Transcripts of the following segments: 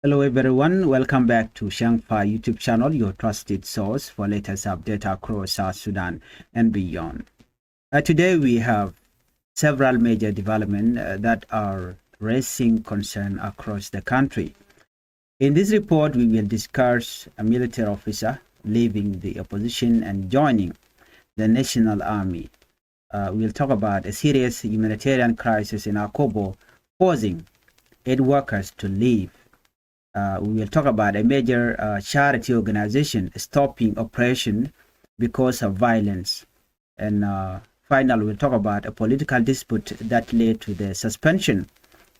Hello everyone, welcome back to Changfied YouTube channel, your trusted source for latest update across South Sudan and beyond. Today we have several major developments that are raising concern across the country. In this report, we will discuss a military officer leaving the opposition and joining the National Army. We'll talk about a serious humanitarian crisis in Akobo, forcing aid workers to leave. We will talk about a major charity organization stopping operation because of violence. And finally, we'll talk about a political dispute that led to the suspension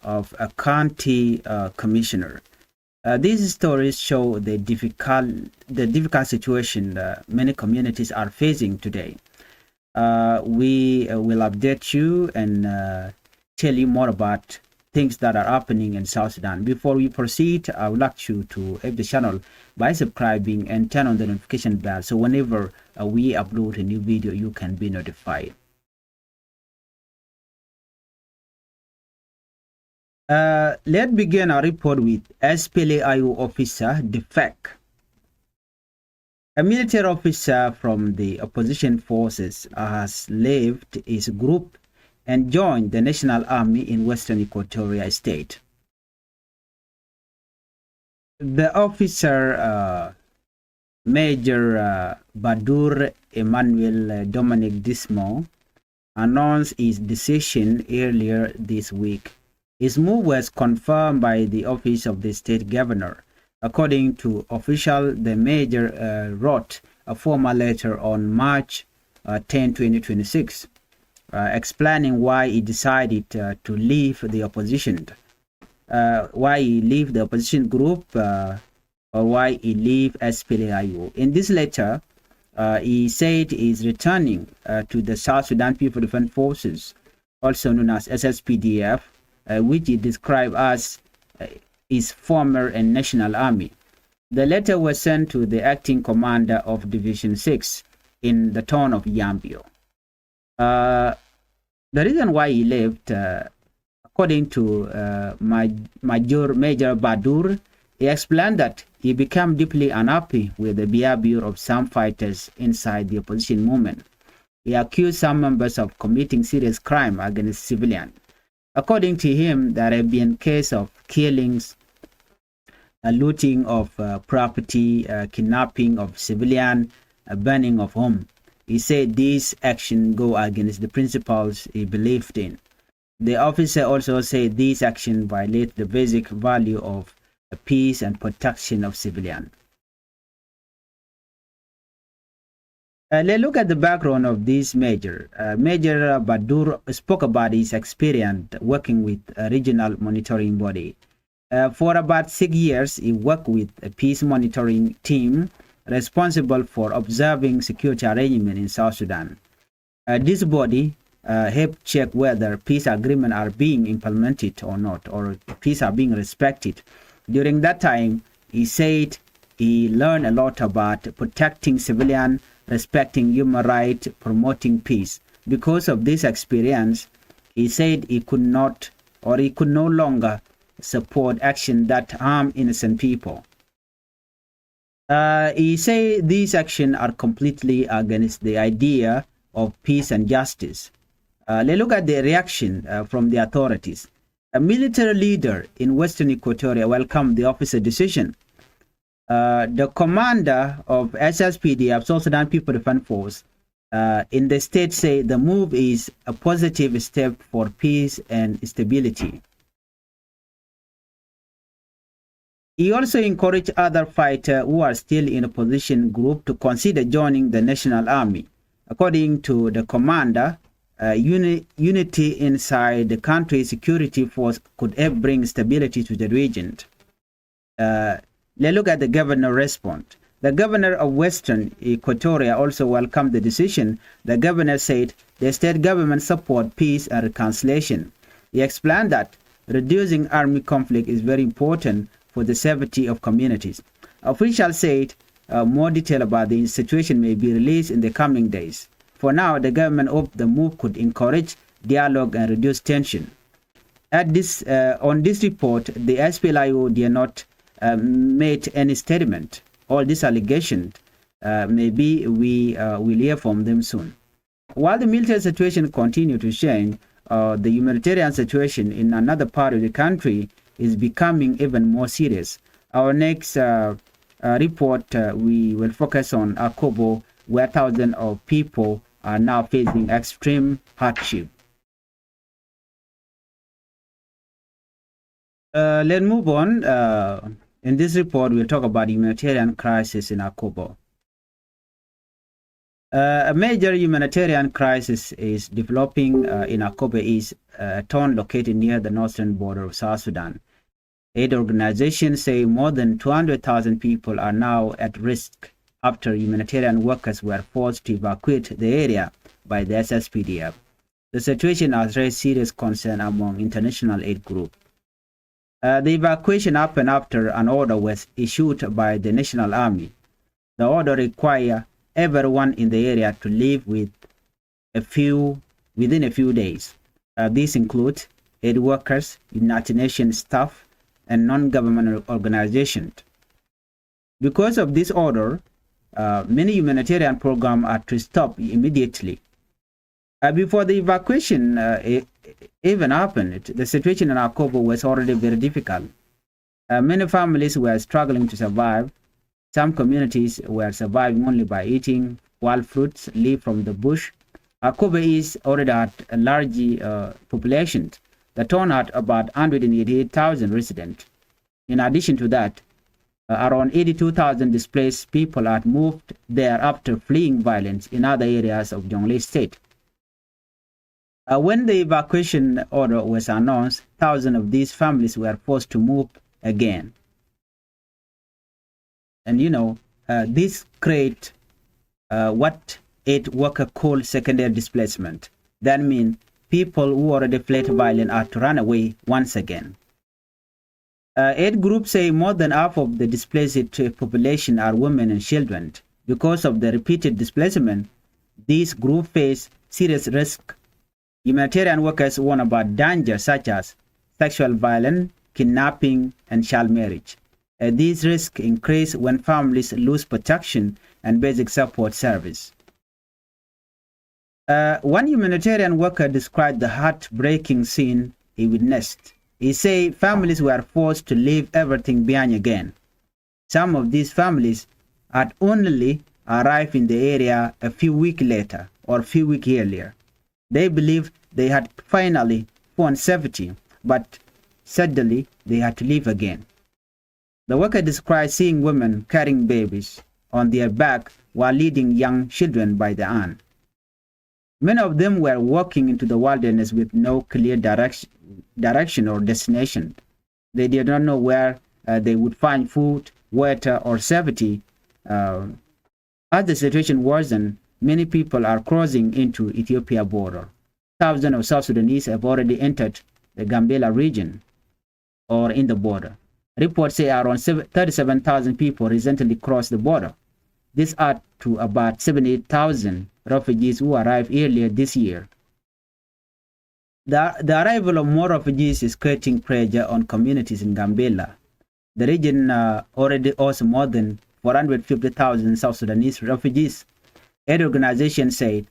of a county commissioner. These stories show the difficult situation many communities are facing today. We will update you and tell you more about things that are happening in South Sudan. Before we proceed, I would like you to help the channel by subscribing and turn on the notification bell so whenever we upload a new video, you can be notified. Let's begin our report with Escalates officer Defects. A military officer from the opposition forces has left his group and joined the National Army in Western Equatoria State. The officer, Major Badur Emmanuel Dominic Dismo, announced his decision earlier this week. His move was confirmed by the office of the state governor. According to official, the major wrote a formal letter on March 10, 2026. Explaining why he decided to leave the opposition, why he leave the opposition group, or why he leave SPLAIO. In this letter, he said he is returning to the South Sudan People Defense Forces, also known as SSPDF, which he described as his former and national army. The letter was sent to the acting commander of Division 6 in the town of Yambio. The reason why he left, according to Major Badur, he explained that he became deeply unhappy with the behavior of some fighters inside the opposition movement. He accused some members of committing serious crime against civilians. According to him, there have been cases of killings, looting of property, kidnapping of civilians, burning of homes. He said these actions go against the principles he believed in. The officer also said these actions violate the basic value of peace and protection of civilians. Let's look at the background of this Major. Major Badur spoke about his experience working with a regional monitoring body. For about 6 years, he worked with a peace monitoring team responsible for observing security arrangements in South Sudan. This body helped check whether peace agreements are being implemented or not, or peace are being respected. During that time, he said he learned a lot about protecting civilians, respecting human rights, promoting peace. Because of this experience, he said he could no longer support action that harm innocent people. He said these actions are completely against the idea of peace and justice. Let's look at the reaction from the authorities. A military leader in Western Equatoria welcomed the officer decision. The commander of SSPDF, South Sudan People Defense Force, in the state say the move is a positive step for peace and stability. He also encouraged other fighters who are still in opposition group to consider joining the National Army. According to the commander, unity inside the country's security force could help bring stability to the region. Let's look at the governor's response. The governor of Western Equatoria also welcomed the decision. The governor said the state government support peace and reconciliation. He explained that reducing army conflict is very important for the safety of communities. Officials said more detail about the situation may be released in the coming days. For now, the government hoped the move could encourage dialogue and reduce tension. On this report, the SPLIO did not made any statement. All these allegations, maybe we will hear from them soon. While the military situation continues to change, the humanitarian situation in another part of the country is becoming even more serious. Our next report, we will focus on Akobo, where thousands of people are now facing extreme hardship. Let's move on. In this report, we'll talk about humanitarian crisis in Akobo. A major humanitarian crisis is developing in Akobo, is a town located near the northern border of South Sudan. Aid organizations say more than 200,000 people are now at risk after humanitarian workers were forced to evacuate the area by the SSPDF. The situation has raised serious concern among international aid groups. The evacuation happened after an order was issued by the National Army. The order requires everyone in the area to leave within a few days. These include aid workers, United Nations staff, and non-governmental organizations. Because of this order, many humanitarian programs are to stop immediately. Before the evacuation even happened, the situation in Akobo was already very difficult. Many families were struggling to survive. Some communities were surviving only by eating wild fruits, leaf from the bush. Akobo is already at a large population. The town had about 188,000 residents. In addition to that, around 82,000 displaced people had moved there after fleeing violence in other areas of Jonglei State. When the evacuation order was announced, thousands of these families were forced to move again. And this creates what aid workers call secondary displacement. That means people who already fled violence are to run away once again. Aid groups say more than half of the displaced population are women and children. Because of the repeated displacement, these groups face serious risk. Humanitarian workers warn about dangers such as sexual violence, kidnapping, and child marriage. These risks increase when families lose protection and basic support service. One humanitarian worker described the heartbreaking scene he witnessed. He said families were forced to leave everything behind again. Some of these families had only arrived in the area a few weeks later or a few weeks earlier. They believed they had finally found safety, but suddenly they had to leave again. The worker described seeing women carrying babies on their back while leading young children by the hand. Many of them were walking into the wilderness with no clear direction or destination. They did not know where they would find food, water, or safety. As the situation worsened, many people are crossing into Ethiopia border. Thousands of South Sudanese have already entered the Gambela region or in the border. Reports say around 37,000 people recently crossed the border. This adds to about 78,000 refugees who arrived earlier this year. The arrival of more refugees is creating pressure on communities in Gambela. The region already hosts more than 450,000 South Sudanese refugees. Aid organizations say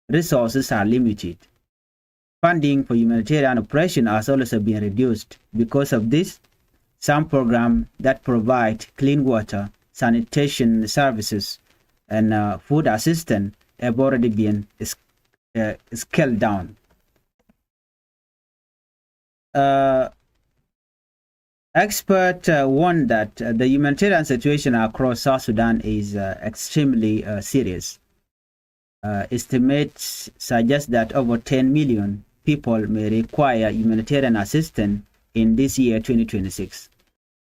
resources are limited. Funding for humanitarian operations has also been reduced. Because of this, some programs that provide clean water, sanitation services, and food assistance have already been scaled down. Experts warn that the humanitarian situation across South Sudan is extremely serious. Estimates suggest that over 10 million people may require humanitarian assistance in this year 2026.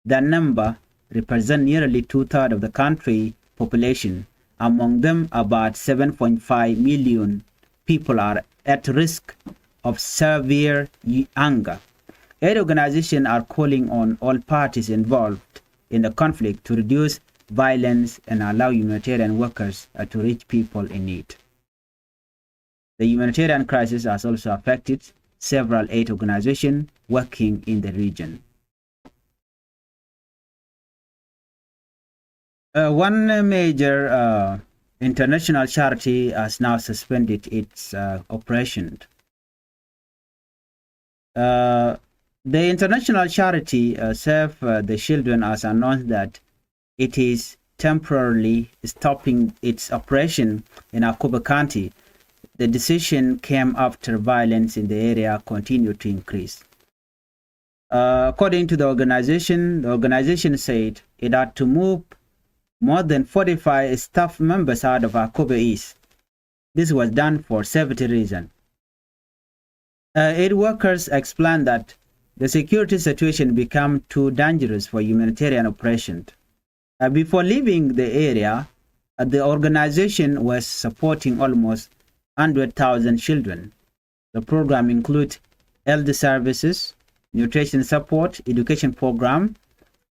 That number represents nearly two-thirds of the country's population. Among them, about 7.5 million people are at risk of severe hunger. Aid organizations are calling on all parties involved in the conflict to reduce violence and allow humanitarian workers to reach people in need. The humanitarian crisis has also affected several aid organizations working in the region. One major international charity has now suspended its operation. The international charity Save the Children has announced that it is temporarily stopping its operation in Akobo County. The decision came after violence in the area continued to increase. According to the organization said it had to move more than 45 staff members out of Akobo East. This was done for safety reasons. Aid workers explained that the security situation became too dangerous for humanitarian operations. Before leaving the area, the organization was supporting almost 100,000 children. The program includes elder services, nutrition support, education program,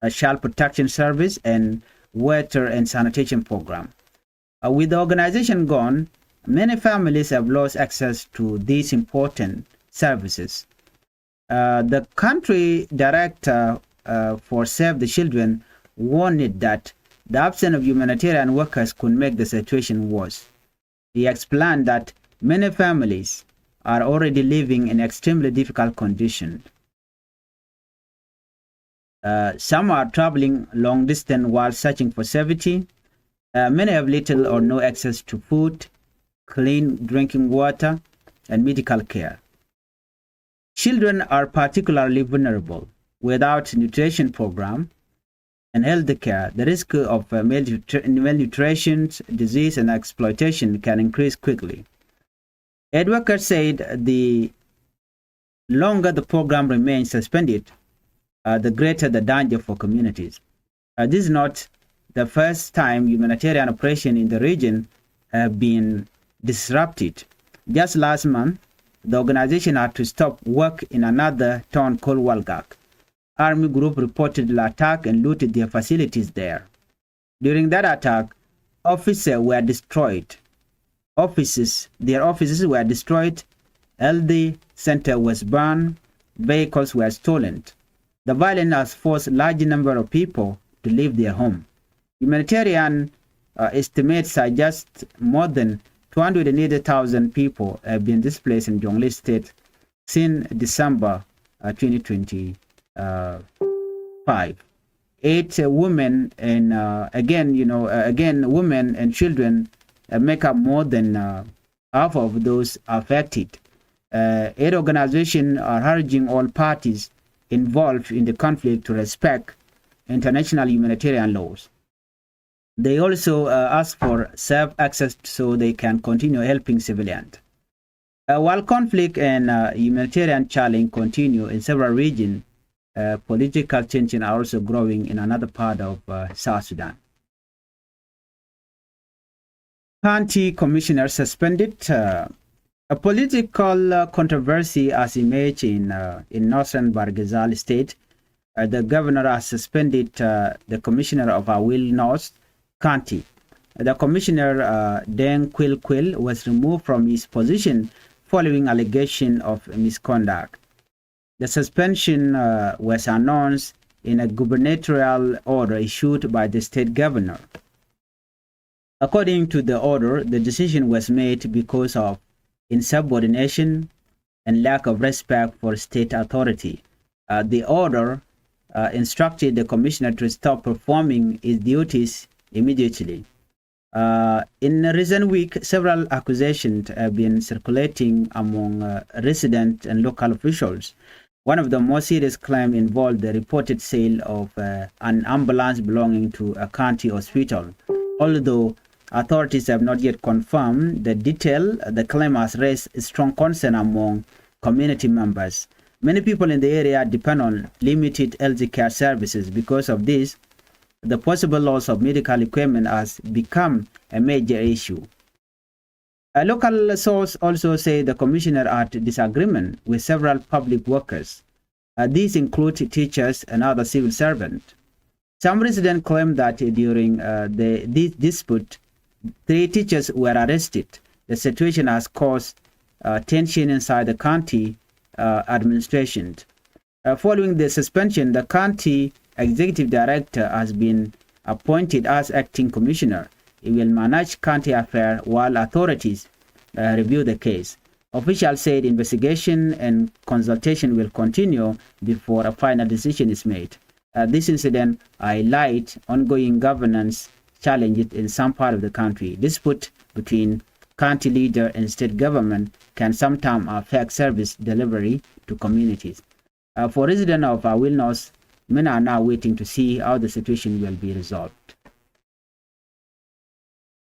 a child protection service, and water and sanitation program. With the organization gone, many families have lost access to these important services. The country director for Save the Children warned that the absence of humanitarian workers could make the situation worse. He explained that many families are already living in extremely difficult conditions. Some are traveling long distance while searching for safety. Many have little or no access to food, clean drinking water, and medical care. Children are particularly vulnerable. Without nutrition program and health care, the risk of malnutrition, disease, and exploitation can increase quickly. Aid workers said the longer the program remains suspended, the greater the danger for communities. This is not the first time humanitarian operations in the region have been disrupted. Just last month, the organization had to stop work in another town called Walgak. Army group reported the attack and looted their facilities there. During that attack, offices were destroyed. Their offices were destroyed. LD center was burned. Vehicles were stolen. The violence has forced a large number of people to leave their home. Humanitarian estimates suggest more than 280,000 people have been displaced in Jonglei State since December 2025. 8 women and women and children make up more than half of those affected. Aid organizations are urging all parties involved in the conflict to respect international humanitarian laws. They also ask for safe access so they can continue helping civilians. While conflict and humanitarian challenge continue in several regions, political tensions are also growing in another part of South Sudan. County commissioner suspended. A political controversy has emerged in northern Barghazal state. The governor has suspended the commissioner of Awil North County. The commissioner, Deng Quil, was removed from his position following allegation of misconduct. The suspension was announced in a gubernatorial order issued by the state governor. According to the order, the decision was made because of insubordination and lack of respect for state authority. The order instructed the commissioner to stop performing his duties immediately. In recent weeks, several accusations have been circulating among residents and local officials. One of the most serious claims involved the reported sale of an ambulance belonging to a county hospital. Although authorities have not yet confirmed the detail, the claim has raised strong concern among community members. Many people in the area depend on limited health care services. Because of this, the possible loss of medical equipment has become a major issue. A local source also say the commissioner had disagreement with several public workers. These include teachers and other civil servants. Some residents claim that during this dispute, 3 teachers were arrested. The situation has caused tension inside the county administration. Following the suspension, the county executive director has been appointed as acting commissioner. He will manage county affairs while authorities review the case. Officials said investigation and consultation will continue before a final decision is made. This incident highlights ongoing governance challenges in some part of the country. Dispute between county leader and state government can sometimes affect service delivery to communities. For residents of Wilnos, many are now waiting to see how the situation will be resolved.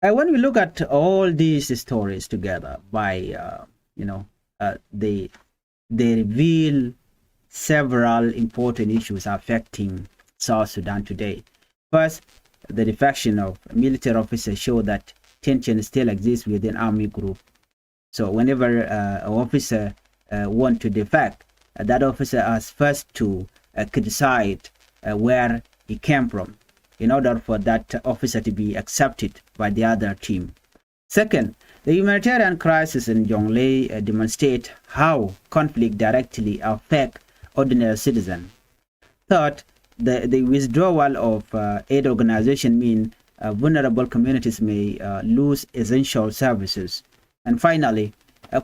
When we look at all these stories together, they reveal several important issues affecting South Sudan today. First, the defection of military officers show that tension still exists within army group. So whenever an officer wants to defect, that officer has first to decide where he came from in order for that officer to be accepted by the other team. Second, the humanitarian crisis in Jonglei demonstrate how conflict directly affect ordinary citizens. Third, the withdrawal of aid organization mean vulnerable communities may lose essential services. And finally,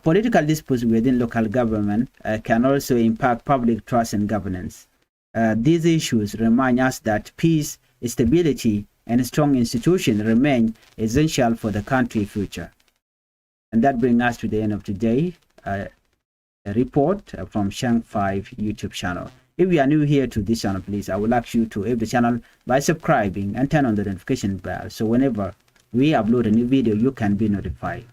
political disputes within local government can also impact public trust and governance. These issues remind us that peace, stability, and strong institutions remain essential for the country's future. And that brings us to the end of today. A report from Changfied YouTube channel. If you are new here to this channel, please, I would like you to help the channel by subscribing and turn on the notification bell so whenever we upload a new video, you can be notified.